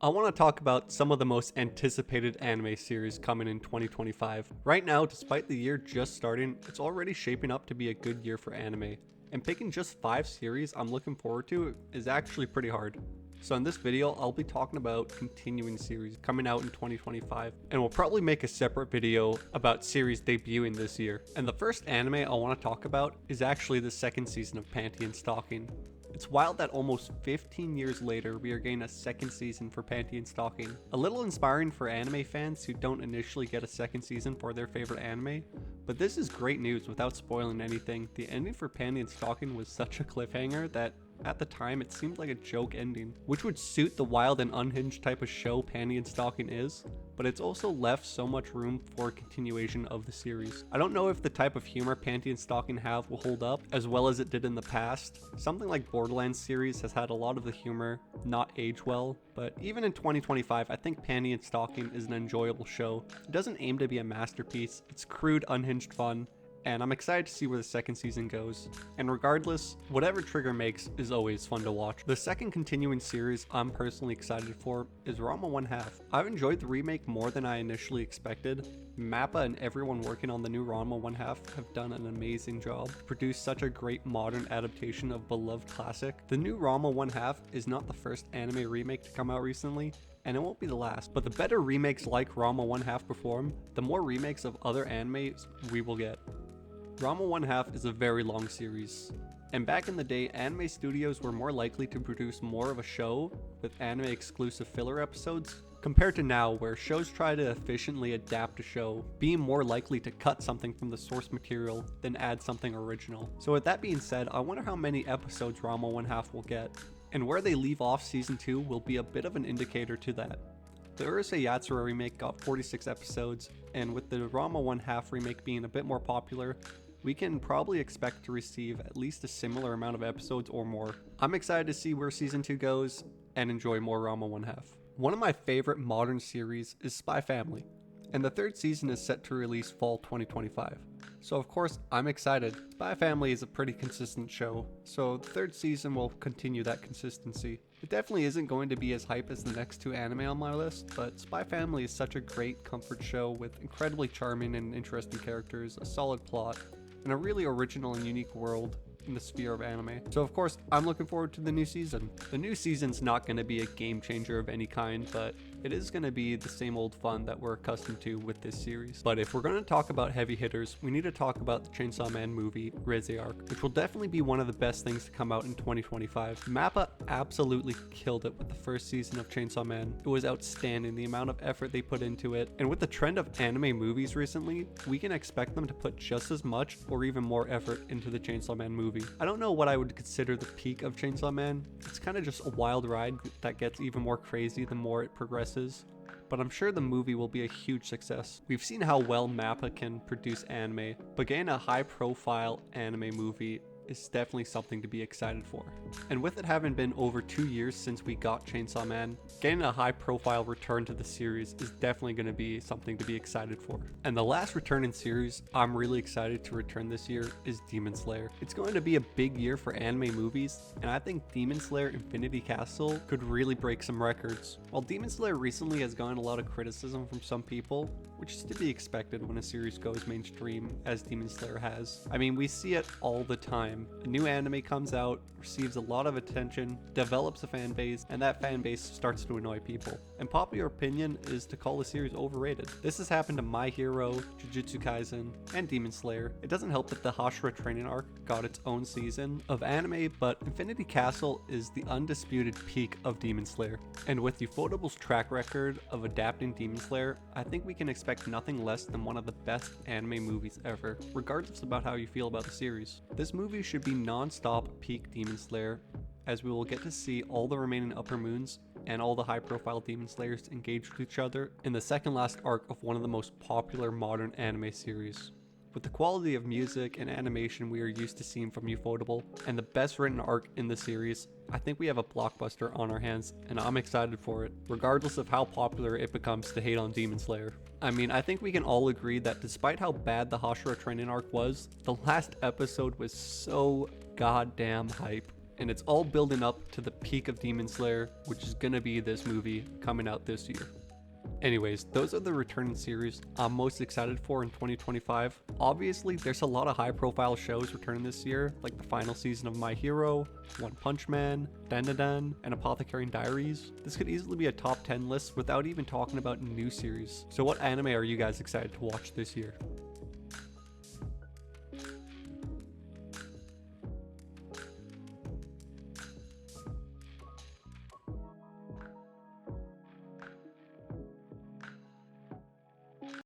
I want to talk about some of the most anticipated anime series coming in 2025. Right now, despite the year just starting, it's already shaping up to be a good year for anime. And picking just 5 series I'm looking forward to is actually pretty hard. So in this video, I'll be talking about continuing series coming out in 2025, and we'll probably make a separate video about series debuting this year. And the first anime I want to talk about is actually the second season of Panty and Stocking. It's wild that almost 15 years later, we are getting a second season for Panty and Stocking. A little inspiring for anime fans who don't initially get a second season for their favorite anime, but this is great news without spoiling anything. The ending for Panty and Stocking was such a cliffhanger that at the time it seemed like a joke ending, which would suit the wild and unhinged type of show Panty and Stocking is, but it's also left so much room for a continuation of the series. I don't know if the type of humor Panty and Stocking have will hold up as well as it did in the past. Something like Borderlands series has had a lot of the humor not age well, but even in 2025, I think Panty and Stocking is an enjoyable show. It doesn't aim to be a masterpiece, it's crude, unhinged fun, and I'm excited to see where the second season goes. And regardless, whatever Trigger makes is always fun to watch. The second continuing series I'm personally excited for is Ranma 1/2. I've enjoyed the remake more than I initially expected. Mappa and everyone working on the new Ranma 1/2 have done an amazing job to produce such a great modern adaptation of beloved classic. The new Ranma 1/2 is not the first anime remake to come out recently, and it won't be the last, but the better remakes like Ranma 1/2 perform, the more remakes of other animes we will get. Ranma 1/2 is a very long series, and back in the day, anime studios were more likely to produce more of a show with anime exclusive filler episodes, compared to now where shows try to efficiently adapt a show, being more likely to cut something from the source material than add something original. So with that being said, I wonder how many episodes Ranma 1/2 will get, and where they leave off season 2 will be a bit of an indicator to that. The Urusei Yatsura remake got 46 episodes, and with the Ranma 1/2 remake being a bit more popular, we can probably expect to receive at least a similar amount of episodes or more. I'm excited to see where season 2 goes and enjoy more Ranma 1/2. One of my favorite modern series is Spy Family, and the third season is set to release fall 2025. So of course, I'm excited. Spy Family is a pretty consistent show, so the third season will continue that consistency. It definitely isn't going to be as hype as the next 2 anime on my list, but Spy Family is such a great comfort show with incredibly charming and interesting characters, a solid plot, and a really original and unique world in the sphere of anime. So of course, I'm looking forward to the new season. The new season's not going to be a game changer of any kind, but it is going to be the same old fun that we're accustomed to with this series. But if we're going to talk about heavy hitters, we need to talk about the Chainsaw Man movie, Rizzy Arc, which will definitely be one of the best things to come out in 2025. Mappa absolutely killed it with the first season of Chainsaw Man. It was outstanding, the amount of effort they put into it. And with the trend of anime movies recently, we can expect them to put just as much or even more effort into the Chainsaw Man movie. I don't know what I would consider the peak of Chainsaw Man. It's kind of just a wild ride that gets even more crazy the more it progresses, but I'm sure the movie will be a huge success. We've seen how well Mappa can produce anime, but getting a high profile anime movie is definitely something to be excited for. And with it having been over 2 years since we got Chainsaw Man, getting a high profile return to the series is definitely going to be something to be excited for. And the last returning series I'm really excited to return this year is Demon Slayer. It's going to be a big year for anime movies, and I think Demon Slayer Infinity Castle could really break some records. While Demon Slayer recently has gotten a lot of criticism from some people, which is to be expected when a series goes mainstream as Demon Slayer has. I mean, we see it all the time. A new anime comes out, receives a lot of attention, develops a fan base, and that fan base starts to annoy people. And popular opinion is to call the series overrated. This has happened to My Hero, Jujutsu Kaisen, and Demon Slayer. It doesn't help that the Hashira training arc got its own season of anime, but Infinity Castle is the undisputed peak of Demon Slayer. And with Ufotable's track record of adapting Demon Slayer, I think we can expect nothing less than one of the best anime movies ever, regardless about how you feel about the series. This movie should be non-stop peak Demon Slayer, as we will get to see all the remaining Upper Moons and all the high-profile Demon Slayers engage with each other in the second last arc of one of the most popular modern anime series. With the quality of music and animation we are used to seeing from Ufotable, and the best written arc in the series, I think we have a blockbuster on our hands, and I'm excited for it, regardless of how popular it becomes to hate on Demon Slayer. I mean, I think we can all agree that despite how bad the Hashira training arc was, the last episode was so goddamn hype. and it's all building up to the peak of Demon Slayer, which is gonna be this movie coming out this year. Anyways, those are the returning series I'm most excited for in 2025. Obviously, there's a lot of high profile shows returning this year, like the final season of My Hero, One Punch Man, Dandadan, and Apothecary Diaries. This could easily be a top 10 list without even talking about new series. So what anime are you guys excited to watch this year?